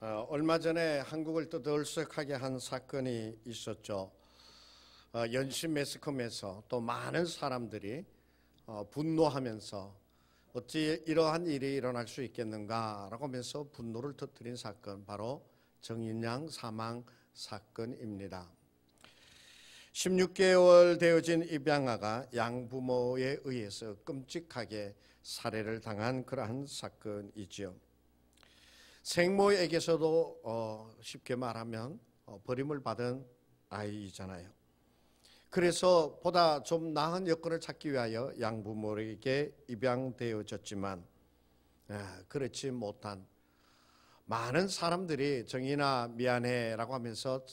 얼마 전에 한국을 떠들썩하게 한 사건이 있었죠. 연신 매스컴에서 또 많은 사람들이 분노하면서 어찌 이러한 일이 일어날 수 있겠는가라고 하면서 분노를 터뜨린 사건, 바로 정인양 사망 사건입니다. 16개월 되어진 입양아가 양부모에 의해서 끔찍하게 살해를 당한 그러한 사건이지요. 생모에게서도 쉽게 말하면 버림을 받은 아이잖아요. 그래서 보다 좀 나은 여건을 찾기 위하여 양부모에게 입양되어졌지만 그렇지 못한 많은 사람들이 정인아 미안해라고 하면서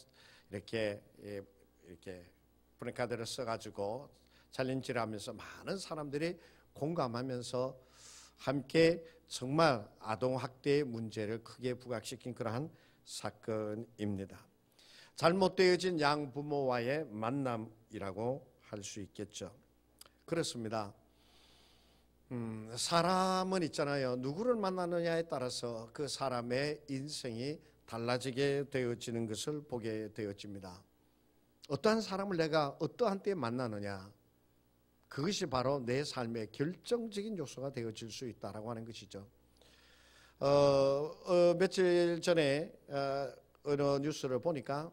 이렇게 프랭카드를 써가지고 챌린지를 하면서 많은 사람들이 공감하면서 함께 정말 아동학대의 문제를 크게 부각시킨 그러한 사건입니다. 잘못되어진 양부모와의 만남이라고 할 수 있겠죠. 그렇습니다. 사람은 있잖아요. 누구를 만나느냐에 따라서 그 사람의 인생이 달라지게 되어지는 것을 보게 되어집니다. 어떠한 사람을 내가 어떠한 때에 만나느냐, 그것이 바로 내 삶의 결정적인 요소가 되어질 수 있다라고 하는 것이죠. 며칠 전에 어느 뉴스를 보니까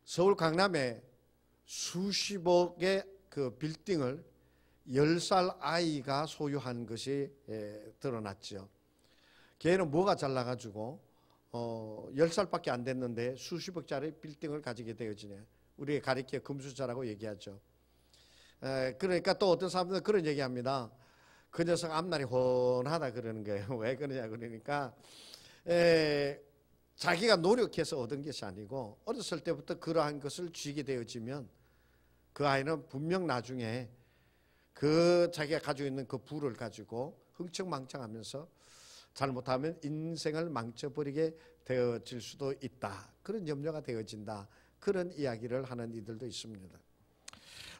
서울 강남에 수십억의 그 빌딩을 10살 아이가 소유한 것이 드러났죠. 걔는 뭐가 잘나가지고 10살밖에 안 됐는데 수십억짜리 빌딩을 가지게 되어지냐. 우리가 가리켜 금수저라고 얘기하죠. 그러니까 또 어떤 사람들은 그런 얘기합니다. 그 녀석 앞날이 훤하다 그러는 거예요. 왜 그러냐 그러니까 자기가 노력해서 얻은 것이 아니고 어렸을 때부터 그러한 것을 쥐게 되어지면 그 아이는 분명 나중에 그 자기가 가지고 있는 그 부를 가지고 흥청망청하면서 잘못하면 인생을 망쳐버리게 되어질 수도 있다. 그런 염려가 되어진다. 그런 이야기를 하는 이들도 있습니다.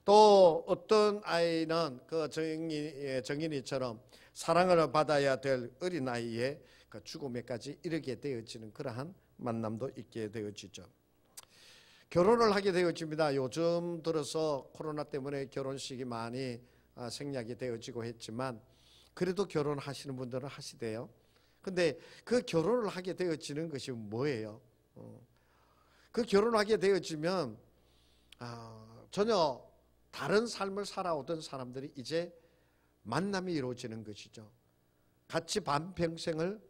또 어떤 아이는 그 정인이처럼 사랑을 받아야 될 어린아이의 그 죽음에까지 이르게 되어지는 그러한 만남도 있게 되어지죠. 결혼을 하게 되어집니다. 요즘 들어서 코로나 때문에 결혼식이 많이 생략이 되어지고 했지만 그래도 결혼하시는 분들은 하시대요. 근데 그 결혼을 하게 되어지는 것이 뭐예요? 그 결혼하게 되어지면 전혀 다른 삶을 살아오던 사람들이 이제 만남이 이루어지는 것이죠. 같이 반평생을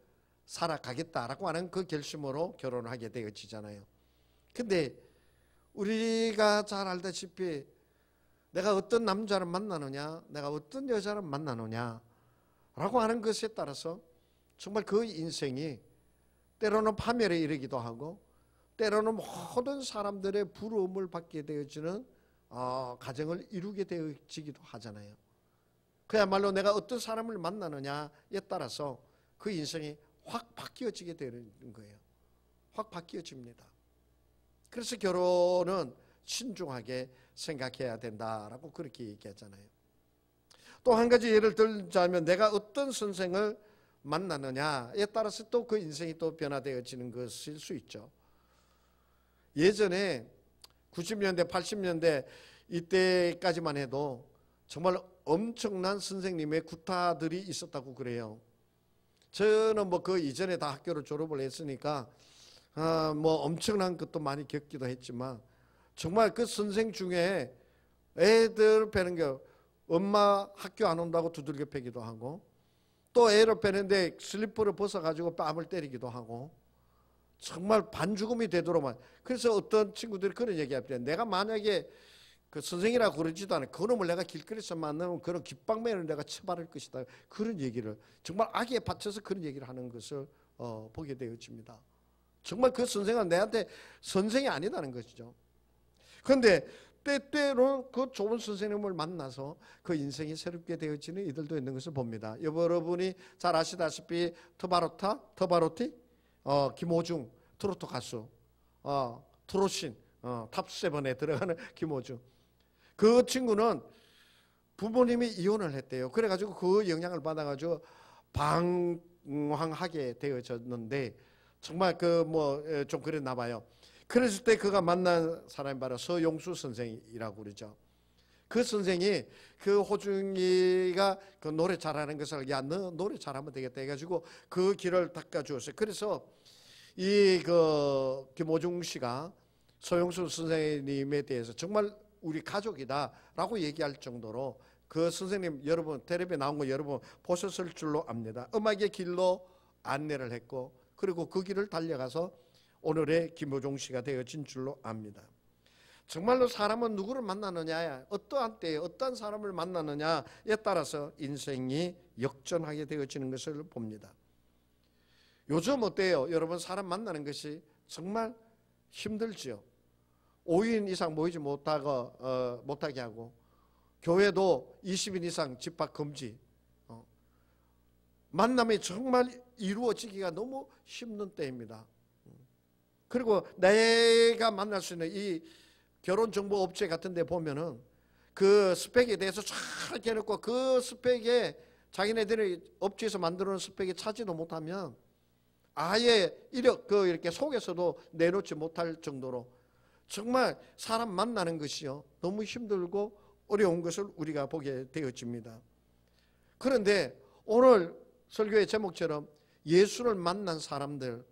살아가겠다라고 하는 그 결심으로 결혼을 하게 되어지잖아요. 근데 우리가 잘 알다시피 내가 어떤 남자를 만나느냐, 내가 어떤 여자를 만나느냐 라고 하는 것에 따라서 정말 그 인생이 때로는 파멸에 이르기도 하고 때로는 모든 사람들의 부러움을 받게 되어지는 가정을 이루게 되어지기도 하잖아요. 그야말로 내가 어떤 사람을 만나느냐에 따라서 그 인생이 확 바뀌어지게 되는 거예요. 확 바뀌어집니다. 그래서 결혼은 신중하게 생각해야 된다라고 그렇게 얘기하잖아요. 또 한 가지 예를 들자면 내가 어떤 선생을 만나느냐에 따라서 또 그 인생이 또 변화되어지는 것일 수 있죠. 예전에 90년대, 80년대 이때까지만 해도 정말 엄청난 선생님의 구타들이 있었다고 그래요. 저는 뭐 그 이전에 다 학교를 졸업을 했으니까 뭐 엄청난 것도 많이 겪기도 했지만 정말 그 선생 중에 애들 빼는 게 엄마 학교 안 온다고 두들겨 패기도 하고 또 애를 빼는데 슬리퍼를 벗어가지고 뺨을 때리기도 하고 정말 반죽음이 되도록만. 그래서 어떤 친구들이 그런 얘기합니다. 내가 만약에 그 선생이라고 그러지도 않아요. 그놈을 내가 길거리에서 만나면 그런 깃방맨을 내가 처벌할 것이다. 그런 얘기를 정말 악에 받쳐서 그런 얘기를 하는 것을 보게 되어집니다. 정말 그 선생은 내한테 선생이 아니다는 것이죠. 그런데 때때로 그 좋은 선생님을 만나서 그 인생이 새롭게 되어지는 이들도 있는 것을 봅니다. 여러분이 잘 아시다시피 터바로티, 김호중 트로트 가수, 트로신 탑7에 들어가는 김호중. 그 친구는 부모님이 이혼을 했대요. 그래가지고 그 영향을 받아가지고 멸망하게 되어졌는데 정말 그 뭐 좀 그랬나 봐요. 그랬을 때 그가 만난 사람이 바로 서용수 선생이라고 그러죠. 그 선생이 그 호중이가 그 노래 잘하는 것을 야 너 노래 잘하면 되겠다 해가지고 그 길을 닦아주었어요. 그래서 이 그 김호중 씨가 서용수 선생님에 대해서 정말 우리 가족이다라고 얘기할 정도로 그 선생님 여러분 텔레비에 나온 거 여러분 보셨을 줄로 압니다. 음악의 길로 안내를 했고 그리고 그 길을 달려가서 오늘의 김호중 씨가 되어진 줄로 압니다. 정말로 사람은 누구를 만나느냐, 어떠한 때에 어떠한 사람을 만나느냐에 따라서 인생이 역전하게 되어지는 것을 봅니다. 요즘 어때요? 여러분 사람 만나는 것이 정말 힘들지요. 5인 이상 모이지 못하게 하고 교회도 20인 이상 집합 금지. 만남이 정말 이루어지기가 너무 힘든 때입니다. 그리고 내가 만날 수 있는 이 결혼정보업체 같은 데 보면은 그 스펙에 대해서 쫙 해놓고 그 스펙에 자기네들이 업체에서 만들어 놓은 스펙에 차지도 못하면 아예 이렇게 속에서도 내놓지 못할 정도로 정말 사람 만나는 것이요 너무 힘들고 어려운 것을 우리가 보게 되어집니다. 그런데 오늘 설교의 제목처럼 예수를 만난 사람들,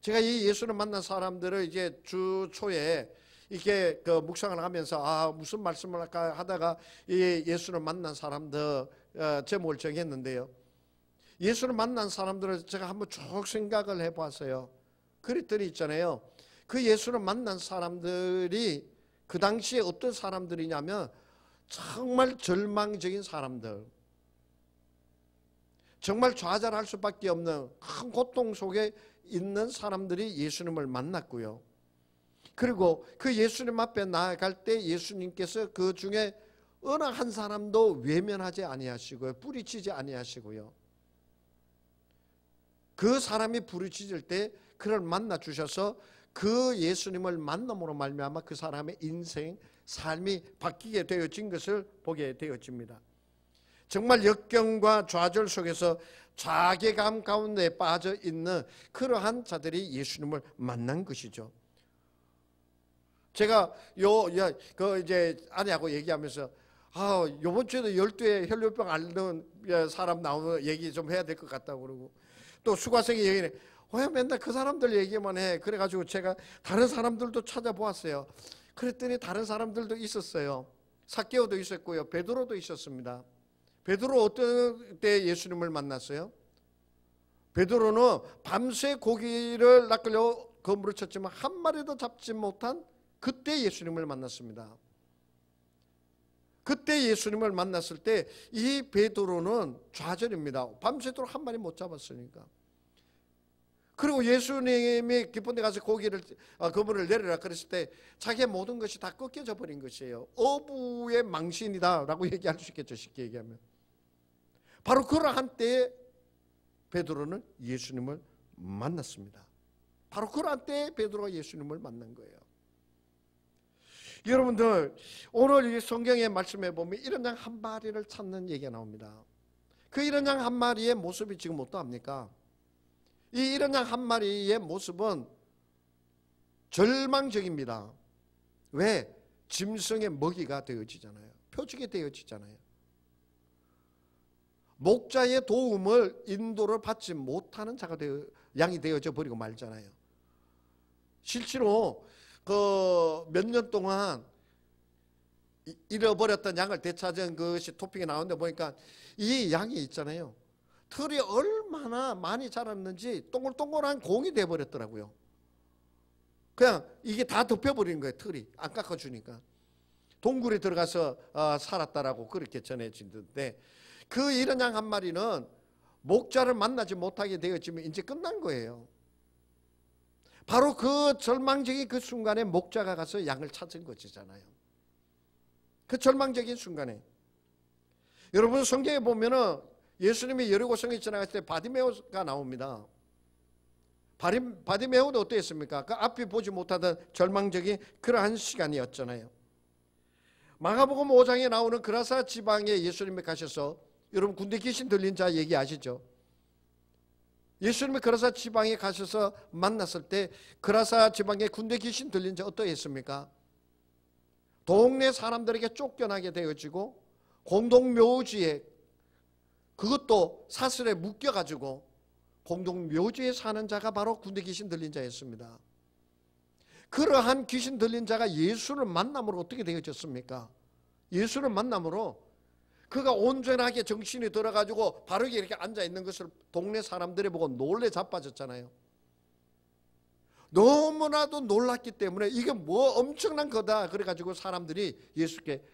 제가 이 예수를 만난 사람들을 이제 주 초에 이렇게 그 묵상을 하면서 무슨 말씀을 할까 하다가 이 예수를 만난 사람들 제목을 정했는데요. 예수를 만난 사람들을 제가 한번 쭉 생각을 해봤어요. 그랬더니 있잖아요. 그 예수를 만난 사람들이 그 당시에 어떤 사람들이냐면 정말 절망적인 사람들, 정말 좌절할 수밖에 없는 큰 고통 속에 있는 사람들이 예수님을 만났고요. 그리고 그 예수님 앞에 나아갈 때 예수님께서 그 중에 어느 한 사람도 외면하지 아니하시고요, 뿌리치지 아니하시고요. 그 사람이 부르짖을 때 그를 만나 주셔서 그 예수님을 만남으로 말미암아 그 사람의 인생, 삶이 바뀌게 되어진 것을 보게 되어집니다. 정말 역경과 좌절 속에서 자괴감 가운데 빠져 있는 그러한 자들이 예수님을 만난 것이죠. 제가 이제 아내하고 얘기하면서 요번 주에도 12회 혈류병 앓는 사람 나오는 얘기 좀 해야 될 것 같다고 그러고 또 수가생이 얘기해. 왜 맨날 그 사람들 얘기만 해? 그래가지고 제가 다른 사람들도 찾아보았어요. 그랬더니 다른 사람들도 있었어요. 삭개오도 있었고요. 베드로도 있었습니다. 베드로 어떤 때 예수님을 만났어요? 베드로는 밤새 고기를 낚으려고 거물을 쳤지만 한 마리도 잡지 못한 그때 예수님을 만났습니다. 그때 예수님을 만났을 때 이 베드로는 좌절입니다. 밤새도록 한 마리 못 잡았으니까. 그리고 예수님이 깊은 데 가서 그물을 내려라 그랬을 때 자기의 모든 것이 다 꺾여져 버린 것이에요. 어부의 망신이다 라고 얘기할 수 있겠죠, 쉽게 얘기하면. 바로 그러한 때에 베드로는 예수님을 만났습니다. 바로 그러한 때에 베드로가 예수님을 만난 거예요. 여러분들 오늘 이 성경의 말씀에 보면 이런 양 한 마리를 찾는 얘기가 나옵니다. 그 이런 양 한 마리의 모습이 지금 어떠합니까? 이 이런 양 한 마리의 모습은 절망적입니다. 왜? 짐승의 먹이가 되어지잖아요. 표적이 되어지잖아요. 목자의 도움을 인도를 받지 못하는 자가 양이 되어져 버리고 말잖아요. 실제로 그 몇 년 동안 잃어버렸던 양을 되찾은 것이 토픽에 나오는데 보니까 이 양이 있잖아요. 털이 얼마나 많이 자랐는지 동글동글한 공이 돼버렸더라고요. 그냥 이게 다 덮여버린 거예요. 털이 안 깎아주니까. 동굴에 들어가서 살았다라고 그렇게 전해지는데 그 이런 양 한 마리는 목자를 만나지 못하게 되었지만 이제 끝난 거예요. 바로 그 절망적인 그 순간에 목자가 가서 양을 찾은 것이잖아요. 그 절망적인 순간에 여러분 성경에 보면은 예수님이 여리고성에 지나갔을 때 바디메오가 나옵니다. 바디메오도 어땠습니까? 그 앞이 보지 못하던 절망적인 그러한 시간이었잖아요. 마가복음 5장에 나오는 그라사 지방에 예수님이 가셔서 여러분 군대 귀신 들린 자 얘기 아시죠? 예수님이 그라사 지방에 가셔서 만났을 때 그라사 지방에 군대 귀신 들린 지 어떠했습니까? 동네 사람들에게 쫓겨나게 되어지고 공동묘지에, 그것도 사슬에 묶여가지고 공동묘지에 사는 자가 바로 군대 귀신 들린 자였습니다. 그러한 귀신 들린 자가 예수를 만남으로 어떻게 되어졌습니까? 예수를 만남으로 그가 온전하게 정신이 들어가지고 바르게 이렇게 앉아있는 것을 동네 사람들이 보고 놀래 자빠졌잖아요. 너무나도 놀랐기 때문에 이게 뭐 엄청난 거다 그래가지고 사람들이 예수께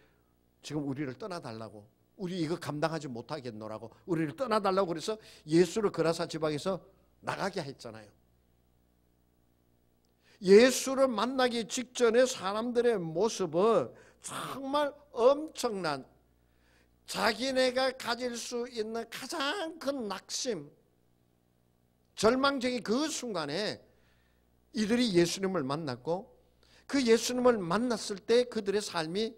지금 우리를 떠나달라고, 우리 이거 감당하지 못하겠노라고 우리를 떠나달라고 그래서 예수를 그라사 지방에서 나가게 했잖아요. 예수를 만나기 직전에 사람들의 모습은 정말 엄청난, 자기네가 가질 수 있는 가장 큰 낙심, 절망적인 그 순간에 이들이 예수님을 만났고, 그 예수님을 만났을 때 그들의 삶이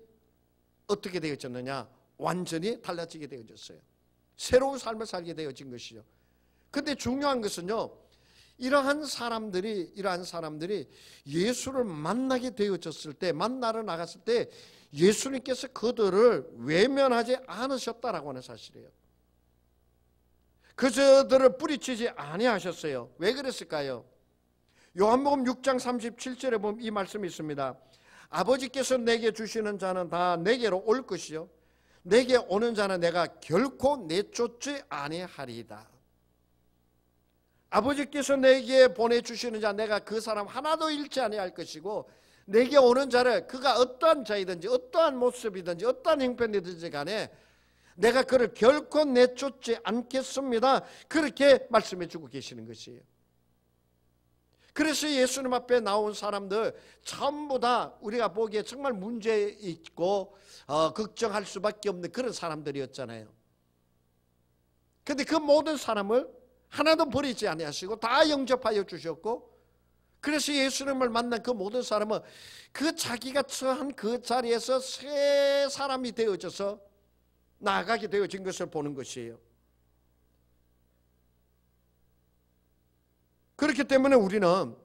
어떻게 되어졌느냐? 완전히 달라지게 되어졌어요. 새로운 삶을 살게 되어진 것이죠. 근데 중요한 것은요, 이러한 사람들이 예수를 만나게 되어졌을 때, 만나러 나갔을 때 예수님께서 그들을 외면하지 않으셨다라고 하는 사실이에요. 그들을 뿌리치지 아니하셨어요. 왜 그랬을까요? 요한복음 6장 37절에 보면 이 말씀이 있습니다. 아버지께서 내게 주시는 자는 다 내게로 올 것이요 내게 오는 자는 내가 결코 내쫓지 아니하리이다. 아버지께서 내게 보내주시는 자, 내가 그 사람 하나도 잃지 아니할 것이고, 내게 오는 자를 그가 어떠한 자이든지 어떠한 모습이든지 어떠한 형편이든지 간에 내가 그를 결코 내쫓지 않겠습니다. 그렇게 말씀해 주고 계시는 것이에요. 그래서 예수님 앞에 나온 사람들 전부 다 우리가 보기에 정말 문제 있고 걱정할 수밖에 없는 그런 사람들이었잖아요. 그런데 그 모든 사람을 하나도 버리지 아니하시고 다 영접하여 주셨고, 그래서 예수님을 만난 그 모든 사람은 그 자기가 처한 그 자리에서 새 사람이 되어져서 나아가게 되어진 것을 보는 것이에요. 그렇기 때문에 우리는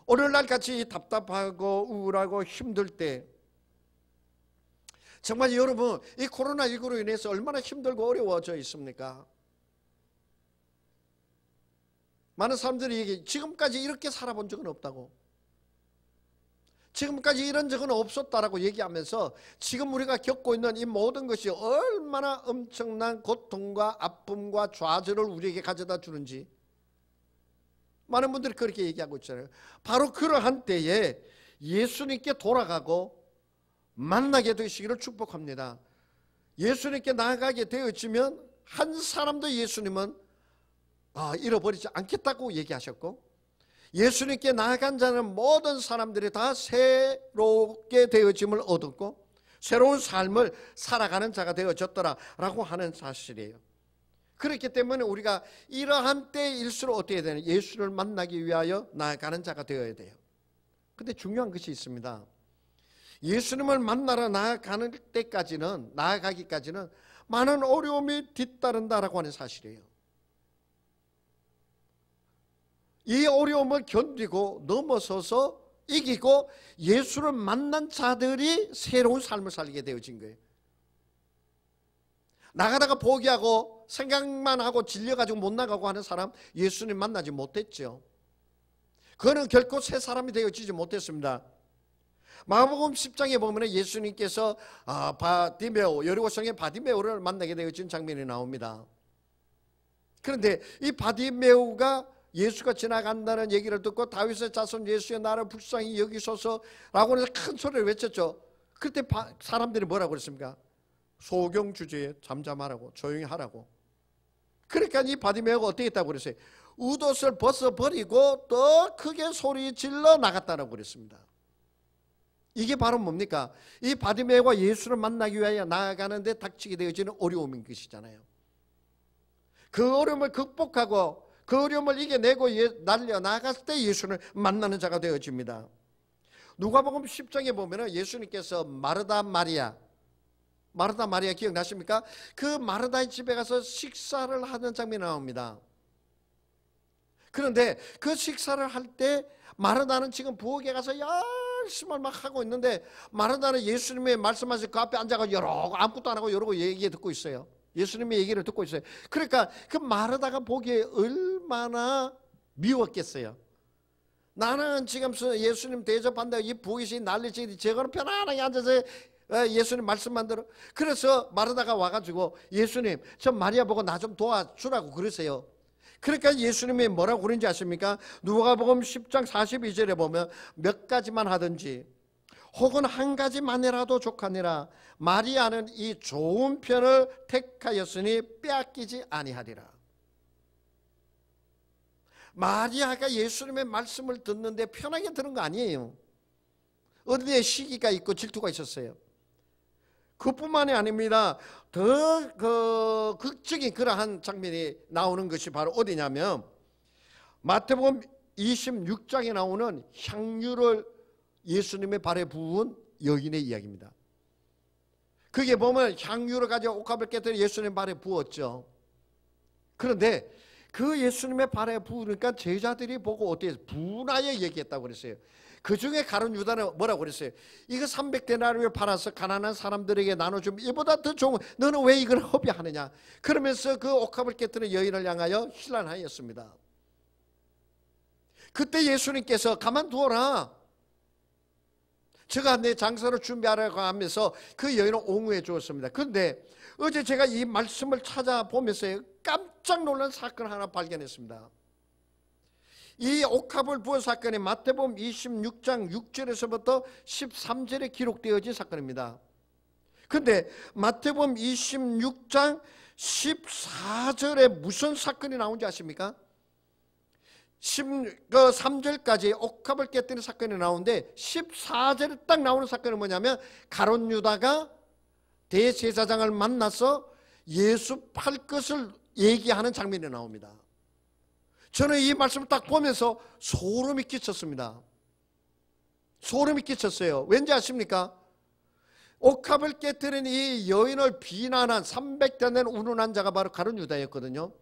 오늘날 같이 답답하고 우울하고 힘들 때, 정말 여러분 이 코로나19로 인해서 얼마나 힘들고 어려워져 있습니까? 많은 사람들이 얘기해, 지금까지 이렇게 살아본 적은 없다고, 지금까지 이런 적은 없었다라고 얘기하면서 지금 우리가 겪고 있는 이 모든 것이 얼마나 엄청난 고통과 아픔과 좌절을 우리에게 가져다 주는지 많은 분들이 그렇게 얘기하고 있잖아요. 바로 그러한 때에 예수님께 돌아가고 만나게 되시기를 축복합니다. 예수님께 나아가게 되어지면 한 사람도 예수님은 잃어버리지 않겠다고 얘기하셨고, 예수님께 나아간 자는 모든 사람들이 다 새롭게 되어짐을 얻었고 새로운 삶을 살아가는 자가 되어졌더라라고 하는 사실이에요. 그렇기 때문에 우리가 이러한 때일수록 어떻게 되냐, 예수를 만나기 위하여 나아가는 자가 되어야 돼요. 그런데 중요한 것이 있습니다. 예수님을 만나러 나아가기까지는 많은 어려움이 뒤따른다라고 하는 사실이에요. 이 어려움을 견디고 넘어서서 이기고 예수를 만난 자들이 새로운 삶을 살게 되어진 거예요. 나가다가 포기하고 생각만 하고 질려가지고 못 나가고 하는 사람, 예수님 만나지 못했죠. 그거는 결코 새 사람이 되어지지 못했습니다. 마가복음 10장에 보면 예수님께서 여리고성의 바디메오를 만나게 되어진 장면이 나옵니다. 그런데 이 바디메오가 예수가 지나간다는 얘기를 듣고 다윗의 자손 예수의 나를 불쌍히 여기소서라고 해서 큰 소리를 외쳤죠. 그때 사람들이 뭐라고 그랬습니까? 소경 주제에 잠잠하라고, 조용히 하라고. 그러니까 이 바디메오가 어떻게 했다고 그랬어요? 웃옷을 벗어버리고 더 크게 소리 질러 나갔다고 그랬습니다. 이게 바로 뭡니까? 이 바디메오가 예수를 만나기 위하여 나아가는데 닥치게 되어지는 어려움인 것이잖아요. 그 어려움을 극복하고 그 어려움을 이겨내고 날려 나갔을 때 예수를 만나는 자가 되어집니다. 누가복음 10장에 보면 예수님께서 마르다 마리아 기억나십니까? 그 마르다의 집에 가서 식사를 하는 장면이 나옵니다. 그런데 그 식사를 할 때 마르다는 지금 부엌에 가서 열심히 막 하고 있는데 마르다는 예수님의 말씀하신 그 앞에 앉아가지고 여러 아무것도 안 하고 여러 얘기 듣고 있어요. 예수님의 얘기를 듣고 있어요. 그러니까 그 마르다가 보기에 얼마나 미웠겠어요. 나는 지금 예수님 대접한다고 이 부엌이 난리치지 저거는 편안하게 앉아서 예수님 말씀만 들어. 그래서 마르다가 와가지고 예수님 저 마리아 보고 나 좀 도와주라고 그러세요. 그러니까 예수님이 뭐라고 그런지 아십니까? 누가복음 10장 42절에 보면 몇 가지만 하든지 혹은 한 가지만이라도 족하니라. 마리아는 이 좋은 편을 택하였으니 빼앗기지 아니하리라. 마리아가 예수님의 말씀을 듣는데 편하게 들은 거 아니에요. 어디에 시기가 있고 질투가 있었어요. 그뿐만이 아닙니다. 더 극적인 그러한 장면이 나오는 것이 바로 어디냐면 마태복음 26장에 나오는 향유를 예수님의 발에 부은 여인의 이야기입니다. 그게 보면 향유를 가지고 옥합을 깨뜨려 예수님 발에 부었죠. 그런데 그 예수님의 발에 부으니까 제자들이 보고 어떻게 분하여 얘기했다고 그랬어요. 그 중에 가룟 유다는 뭐라고 그랬어요? 이거 300데나리온을 팔아서 가난한 사람들에게 나눠주면 이보다 더 좋은 너는 왜 이걸 허비하느냐. 그러면서 그 옥합을 깨뜨린 여인을 향하여 신란하였습니다. 그때 예수님께서 가만두어라. 제가 내 장사를 준비하라고 하면서 그 여인을 옹호해 주었습니다. 그런데 어제 제가 이 말씀을 찾아보면서 깜짝 놀란 사건 하나 발견했습니다. 이 옥합을 부은 사건이 마태복음 26장 6절에서부터 13절에 기록되어진 사건입니다. 그런데 마태복음 26장 14절에 무슨 사건이 나온지 아십니까? 3절까지 옥합을 깨뜨린 사건이 나오는데 14절에 딱 나오는 사건은 뭐냐면 가룟 유다가 대제사장을 만나서 예수 팔 것을 얘기하는 장면이 나옵니다. 저는 이 말씀을 딱 보면서 소름이 끼쳤습니다. 소름이 끼쳤어요. 왠지 아십니까? 옥합을 깨뜨린 이 여인을 비난한 300대는 운운한 자가 바로 가룟 유다였거든요.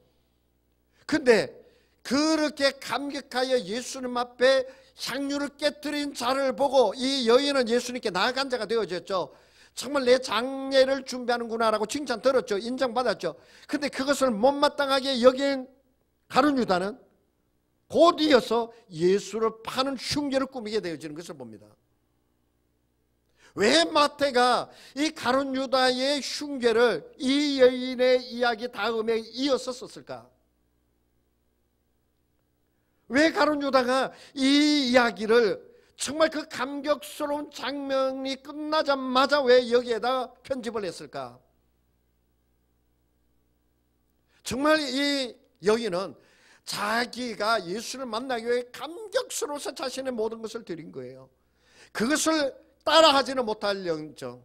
근데 그렇게 감격하여 예수님 앞에 향유를 깨뜨린 자를 보고 이 여인은 예수님께 나아간 자가 되어졌죠. 정말 내 장례를 준비하는구나 라고 칭찬 들었죠. 인정받았죠. 근데 그것을 못마땅하게 여긴 가룟 유다는 곧 이어서 예수를 파는 흉계를 꾸미게 되어지는 것을 봅니다. 왜 마태가 이 가룟 유다의 흉계를 이 여인의 이야기 다음에 이어서 썼을까? 왜 가룟 유다가 이 이야기를 정말 그 감격스러운 장면이 끝나자마자 왜 여기에다 편집을 했을까? 정말 이 여인은 자기가 예수를 만나기 위해 감격스러워서 자신의 모든 것을 드린 거예요. 그것을 따라하지는 못할지언정,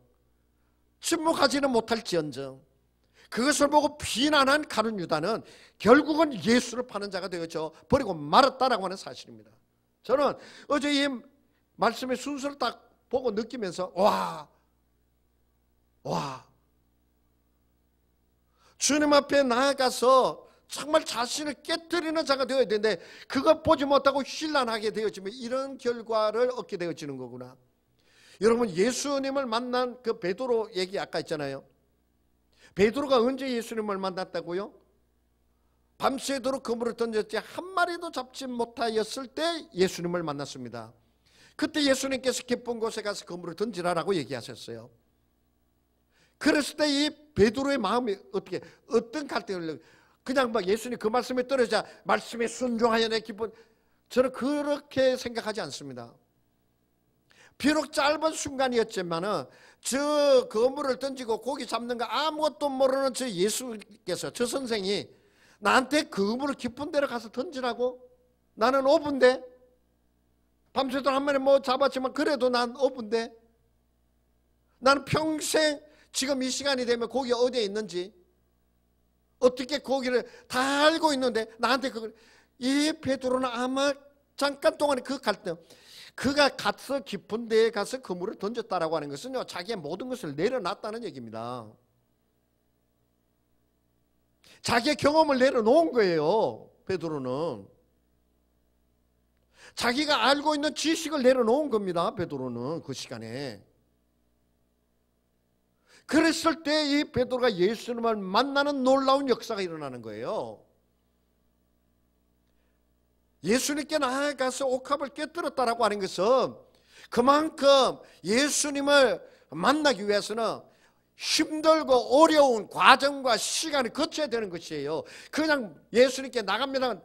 침묵하지는 못할지언정, 그것을 보고 비난한 가룟 유다는 결국은 예수를 파는 자가 되어져 버리고 말았다라고 하는 사실입니다. 저는 어제 이 말씀의 순서를 딱 보고 느끼면서 주님 앞에 나아가서 정말 자신을 깨뜨리는 자가 되어야 되는데 그것 보지 못하고 신란하게 되어지면 이런 결과를 얻게 되어지는 거구나. 여러분, 예수님을 만난 그 베드로 얘기 아까 있잖아요. 베드로가 언제 예수님을 만났다고요? 밤새도록 그물을 던졌지 한 마리도 잡지 못하였을 때 예수님을 만났습니다. 그때 예수님께서 깊은 곳에 가서 그물을 던지라라고 얘기하셨어요. 그랬을 때 이 베드로의 마음이 어떤 갈등을, 그냥 막 예수님 그 말씀에 떨어져 말씀에 순종하여 내 기쁜, 저는 그렇게 생각하지 않습니다. 비록 짧은 순간이었지만은 저 그물을 던지고 고기 잡는 거 아무것도 모르는 저 예수께서, 저 선생이 나한테 그물을 깊은 데로 가서 던지라고? 나는 5분데 밤새도록 한 마리 뭐 잡았지만 그래도 난 5분데 나는 평생 지금 이 시간이 되면 고기 어디에 있는지 어떻게 고기를 다 알고 있는데 나한테 그걸, 이 베드로는 아마 잠깐 동안에 그 갈등, 그가 가서 깊은 데에 가서 그물을 던졌다라고 하는 것은요, 자기의 모든 것을 내려놨다는 얘기입니다. 자기의 경험을 내려놓은 거예요, 베드로는. 자기가 알고 있는 지식을 내려놓은 겁니다. 베드로는 그 시간에. 그랬을 때 이 베드로가 예수님을 만나는 놀라운 역사가 일어나는 거예요. 예수님께 나아가서 옥합을 깨뜨렸다라고 하는 것은 그만큼 예수님을 만나기 위해서는 힘들고 어려운 과정과 시간을 거쳐야 되는 것이에요. 그냥 예수님께 나갑니다.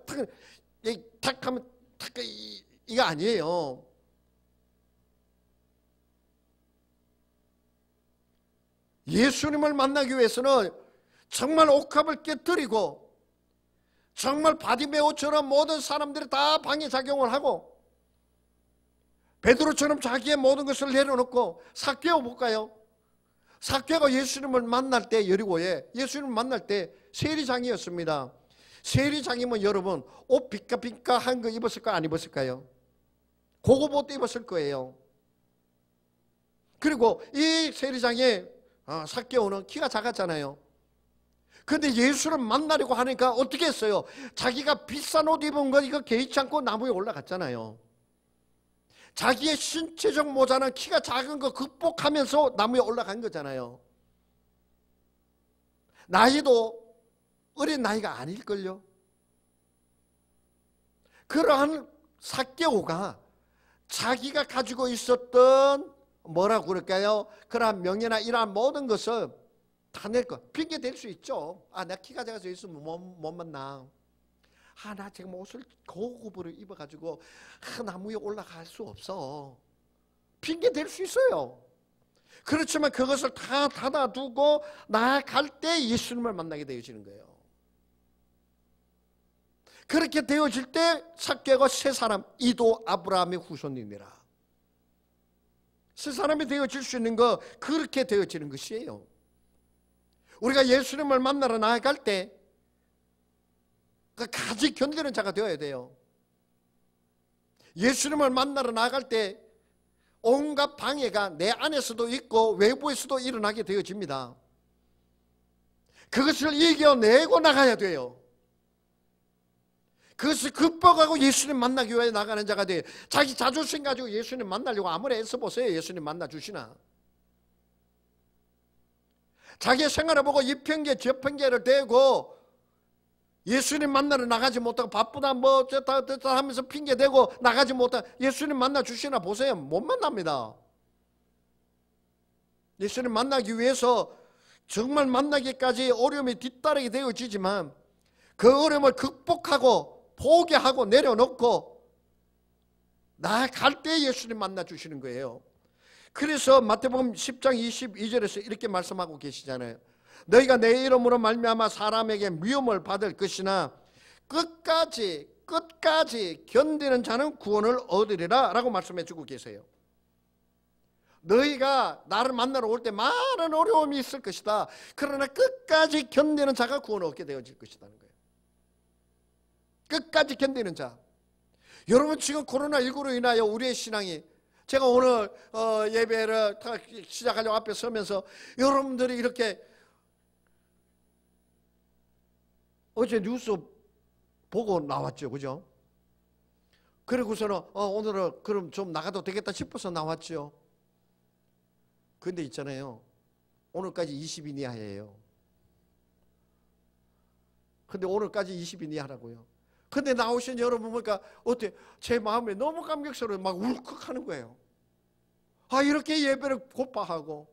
탁 하면 탁 이거 아니에요. 예수님을 만나기 위해서는 정말 옥합을 깨뜨리고 정말 바디메오처럼 모든 사람들이 다 방해작용을 하고 베드로처럼 자기의 모든 것을 내려놓고 삭개오 볼까요? 삭개오가 예수님을 만날 때 여리고에 예수님을 만날 때 세리장이었습니다. 세리장이면 여러분 옷 비까비까한 거 입었을까요? 안 입었을까요? 고급 옷 입었을 거예요. 그리고 이 세리장의 삭개오는 키가 작았잖아요. 근데 예수를 만나려고 하니까 어떻게 했어요? 자기가 비싼 옷 입은 거 이거 개의치 않고 나무에 올라갔잖아요. 자기의 신체적 모자는 키가 작은 거 극복하면서 나무에 올라간 거잖아요. 나이도 어린 나이가 아닐걸요. 그러한 삭개오가 자기가 가지고 있었던 뭐라고 그럴까요? 그러한 명예나 이러한 모든 것을 다 낼 거. 핑계 댈 수 있죠. 내 키가 작아서 있으면 못 만나. 나 지금 옷을 고급으로 입어가지고 나무 위에 올라갈 수 없어. 핑계 댈 수 있어요. 그렇지만 그것을 다 닫아두고 나아갈 때 예수님을 만나게 되어지는 거예요. 그렇게 되어질 때 삭개오가 세 사람, 이도 아브라함의 후손이니라. 세 사람이 되어질 수 있는 거 그렇게 되어지는 것이에요. 우리가 예수님을 만나러 나아갈 때 가지 견디는 자가 되어야 돼요. 예수님을 만나러 나아갈 때 온갖 방해가 내 안에서도 있고 외부에서도 일어나게 되어집니다. 그것을 이겨내고 나가야 돼요. 그것을 극복하고 예수님 만나기 위해 나가는 자가 돼요. 자기 자존심 가지고 예수님 만나려고 아무리 애써 보세요. 예수님 만나 주시나? 자기의 생활을 보고 이 핑계 저 핑계를 대고 예수님 만나러 나가지 못하고 바쁘다 뭐 어쩌다 하면서 핑계 대고 나가지 못하고 예수님 만나 주시나 보세요. 못 만납니다. 예수님 만나기 위해서 정말 만나기까지 어려움이 뒤따르게 되어지지만 그 어려움을 극복하고 포기하고 내려놓고 나아갈 때 예수님 만나 주시는 거예요. 그래서 마태복음 10장 22절에서 이렇게 말씀하고 계시잖아요. 너희가 내 이름으로 말미암아 사람에게 미움을 받을 것이나 끝까지 견디는 자는 구원을 얻으리라 라고 말씀해 주고 계세요. 너희가 나를 만나러 올 때 많은 어려움이 있을 것이다. 그러나 끝까지 견디는 자가 구원을 얻게 되어질 것이라는 거예요. 끝까지 견디는 자. 여러분 지금 코로나19로 인하여 우리의 신앙이 제가 오늘 예배를 시작하려고 앞에 서면서 여러분들이 이렇게 어제 뉴스 보고 나왔죠. 그죠? 그리고서는 오늘은 그럼 좀 나가도 되겠다 싶어서 나왔죠. 근데 있잖아요. 오늘까지 20인 이하예요. 근데 오늘까지 20인 이하라고요. 근데 나오신 여러분 보니까 어때? 제 마음에 너무 감격스러워 막 울컥하는 거예요. 이렇게 예배를 고파하고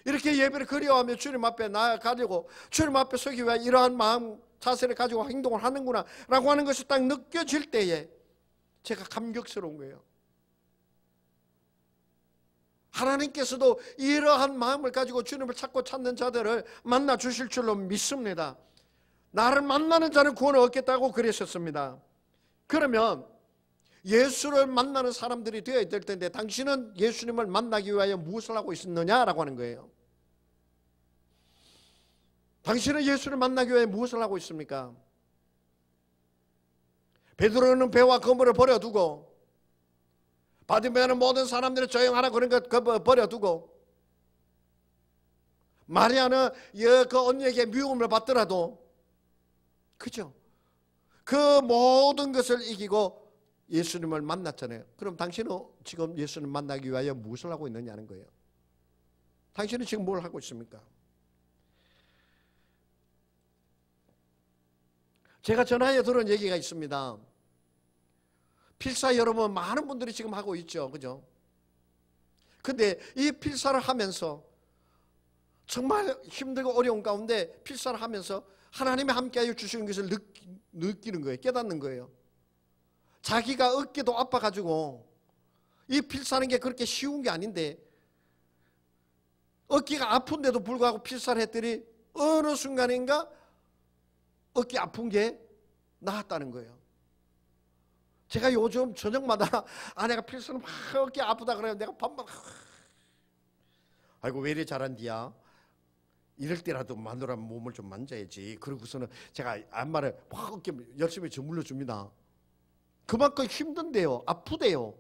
이렇게 예배를 그리워하며 주님 앞에 나아가려고 주님 앞에 서기 위해 이러한 마음 자세를 가지고 행동을 하는구나 라고 하는 것이 딱 느껴질 때에 제가 감격스러운 거예요. 하나님께서도 이러한 마음을 가지고 주님을 찾고 찾는 자들을 만나 주실 줄로 믿습니다. 나를 만나는 자는 구원을 얻겠다고 그러셨습니다. 그러면 예수를 만나는 사람들이 되어야 될 텐데 당신은 예수님을 만나기 위하여 무엇을 하고 있었느냐라고 하는 거예요. 당신은 예수를 만나기 위해 무엇을 하고 있습니까? 베드로는 배와 그물을 버려두고 바디메오는 모든 사람들을 조용하라 그런 거 버려두고 마리아는 그 언니에게 미움을 받더라도 그죠? 그 모든 것을 이기고 예수님을 만났잖아요. 그럼 당신은 지금 예수님 만나기 위하여 무엇을 하고 있느냐는 거예요. 당신은 지금 뭘 하고 있습니까? 제가 전하에 들은 얘기가 있습니다. 필사 여러분 많은 분들이 지금 하고 있죠. 그죠? 근데 이 필사를 하면서 정말 힘들고 어려운 가운데 필사를 하면서 하나님이 함께하여 주시는 것을 느끼는 거예요. 깨닫는 거예요. 자기가 어깨도 아파가지고 이 필사하는 게 그렇게 쉬운 게 아닌데 어깨가 아픈데도 불구하고 필사를 했더니 어느 순간인가 어깨 아픈 게 나았다는 거예요. 제가 요즘 저녁마다 아내가 필사를 막 어깨 아프다 그래요. 내가 밤마다 아이고 왜 이래 잘한디야. 이럴 때라도 마누라 몸을 좀 만져야지. 그러고서는 제가 안마를 막 어깨 열심히 주물러 줍니다. 그만큼 힘든데요. 아프대요.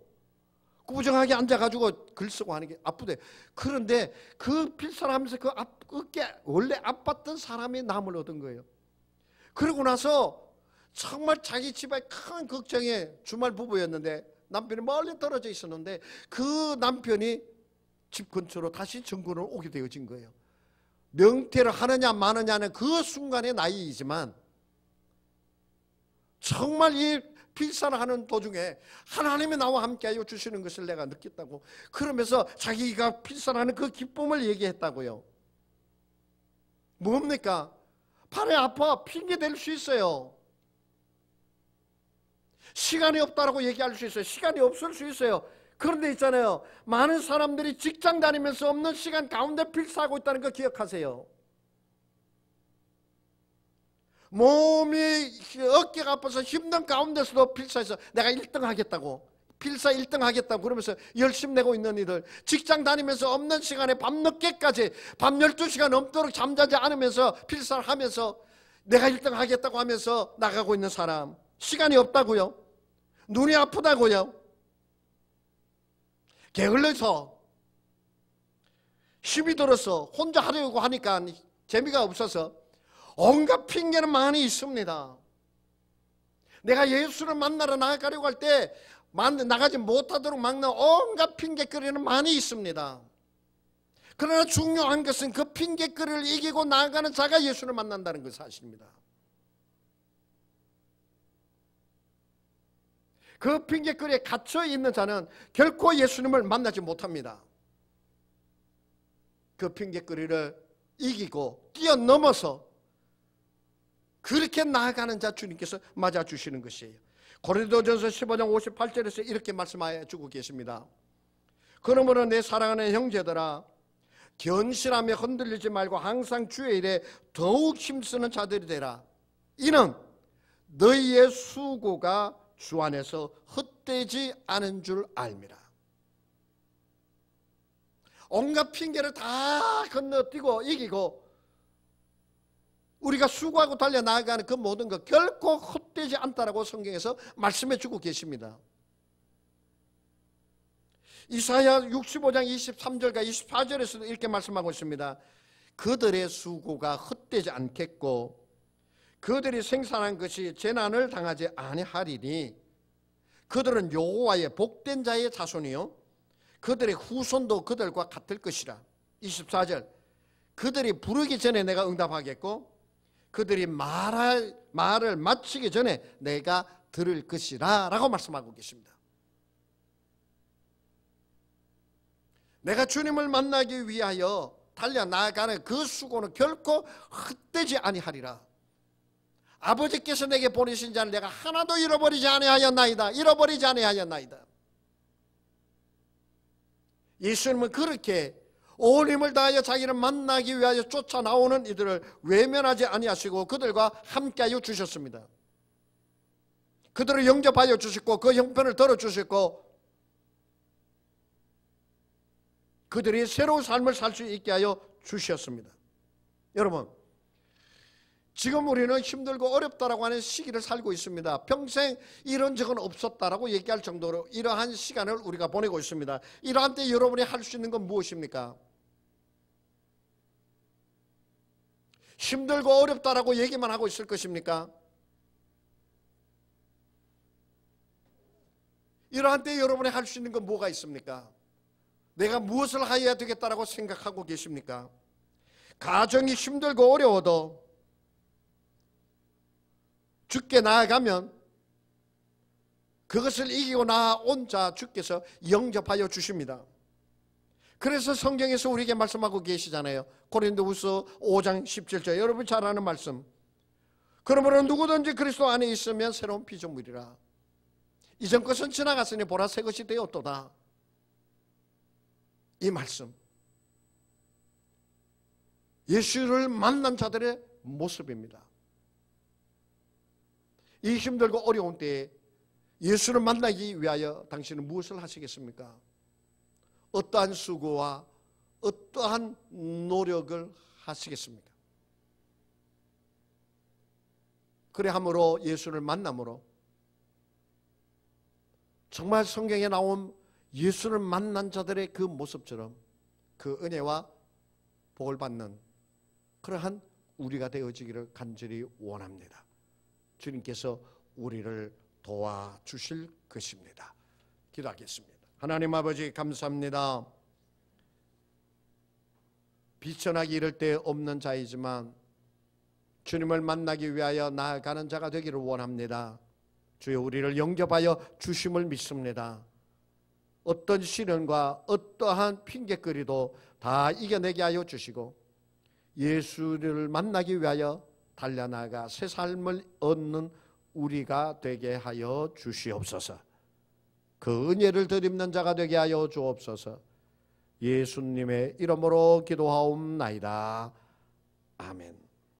꾸정하게 앉아가지고 글 쓰고 하는 게 아프대. 그런데 그 필사를 하면서 그 어깨 원래 아팠던 사람이 남을 얻은 거예요. 그러고 나서 정말 자기 집에 큰 걱정에 주말 부부였는데 남편이 멀리 떨어져 있었는데 그 남편이 집 근처로 다시 정군을 오게 되어진 거예요. 명태를 하느냐 마느냐는 그 순간의 나이이지만 정말 이 필사를 하는 도중에 하나님이 나와 함께하여 주시는 것을 내가 느꼈다고. 그러면서 자기가 필사를 하는 그 기쁨을 얘기했다고요. 뭡니까? 팔이 아파 핑계 댈 수 있어요. 시간이 없다라고 얘기할 수 있어요. 시간이 없을 수 있어요. 그런데 있잖아요, 많은 사람들이 직장 다니면서 없는 시간 가운데 필사하고 있다는 거 기억하세요. 몸이 어깨가 아파서 힘든 가운데서도 필사해서 내가 1등 하겠다고, 필사 1등 하겠다고 그러면서 열심히 내고 있는 이들, 직장 다니면서 없는 시간에 밤늦게까지 밤 12시간 넘도록 잠자지 않으면서 필사를 하면서 내가 1등 하겠다고 하면서 나가고 있는 사람, 시간이 없다고요? 눈이 아프다고요? 게을러서 힘이 들어서 혼자 하려고 하니까 재미가 없어서 온갖 핑계는 많이 있습니다. 내가 예수를 만나러 나가려고 할 때 나가지 못하도록 막는 온갖 핑계거리는 많이 있습니다. 그러나 중요한 것은 그 핑계거리를 이기고 나아가는 자가 예수를 만난다는 그 사실입니다. 그 핑계거리에 갇혀 있는 자는 결코 예수님을 만나지 못합니다. 그 핑계거리를 이기고 뛰어넘어서 그렇게 나아가는 자 주님께서 맞아주시는 것이에요. 고린도전서 15장 58절에서 이렇게 말씀하여 주고 계십니다. 그러므로 내 사랑하는 형제들아, 견실하며 흔들리지 말고 항상 주의 일에 더욱 힘쓰는 자들이 되라. 이는 너희의 수고가 주 안에서 헛되지 않은 줄 알미라. 온갖 핑계를 다 건너뛰고 이기고 우리가 수고하고 달려나가는 그 모든 것 결코 헛되지 않다라고 성경에서 말씀해 주고 계십니다. 이사야 65장 23절과 24절에서도 이렇게 말씀하고 있습니다. 그들의 수고가 헛되지 않겠고 그들이 생산한 것이 재난을 당하지 아니하리니 그들은 여호와의 복된 자의 자손이요 그들의 후손도 그들과 같을 것이라. 24절 그들이 부르기 전에 내가 응답하겠고 그들이 말을 마치기 전에 내가 들을 것이라 라고 말씀하고 계십니다. 내가 주님을 만나기 위하여 달려나가는 그 수고는 결코 헛되지 아니하리라. 아버지께서 내게 보내신 자를 내가 하나도 잃어버리지 아니하였나이다. 잃어버리지 아니하였나이다. 예수님은 그렇게 온 힘을 다하여 자기를 만나기 위하여 쫓아 나오는 이들을 외면하지 아니하시고 그들과 함께하여 주셨습니다. 그들을 영접하여 주셨고 그 형편을 들어주셨고 그들이 새로운 삶을 살 수 있게 하여 주셨습니다. 여러분, 지금 우리는 힘들고 어렵다라고 하는 시기를 살고 있습니다. 평생 이런 적은 없었다라고 얘기할 정도로 이러한 시간을 우리가 보내고 있습니다. 이러한 때 여러분이 할 수 있는 건 무엇입니까? 힘들고 어렵다라고 얘기만 하고 있을 것입니까? 이러한 때 여러분이 할 수 있는 건 뭐가 있습니까? 내가 무엇을 해야 되겠다라고 생각하고 계십니까? 가정이 힘들고 어려워도 주께 나아가면 그것을 이기고 나온 자 주께서 영접하여 주십니다. 그래서 성경에서 우리에게 말씀하고 계시잖아요. 고린도후서 5장 17절, 여러분 잘 아는 말씀. 그러므로 누구든지 그리스도 안에 있으면 새로운 피조물이라. 이전 것은 지나갔으니 보라 새 것이 되었도다. 이 말씀, 예수를 만난 자들의 모습입니다. 이 힘들고 어려운 때에 예수를 만나기 위하여 당신은 무엇을 하시겠습니까? 어떠한 수고와 어떠한 노력을 하시겠습니까? 그래 함으로 예수를 만남으로 정말 성경에 나온 예수를 만난 자들의 그 모습처럼 그 은혜와 복을 받는 그러한 우리가 되어지기를 간절히 원합니다. 주님께서 우리를 도와주실 것입니다. 기도하겠습니다. 하나님 아버지 감사합니다. 비천하기 이를 데 없는 자이지만 주님을 만나기 위하여 나아가는 자가 되기를 원합니다. 주여 우리를 영접하여 주심을 믿습니다. 어떤 시련과 어떠한 핑계거리도 다 이겨내게 하여 주시고 예수를 만나기 위하여 달려나가 새 삶을 얻는 우리가 되게 하여 주시옵소서. 그 은혜를 덧입는 자가 되게 하여 주옵소서. 예수님의 이름으로 기도하옵나이다. 아멘.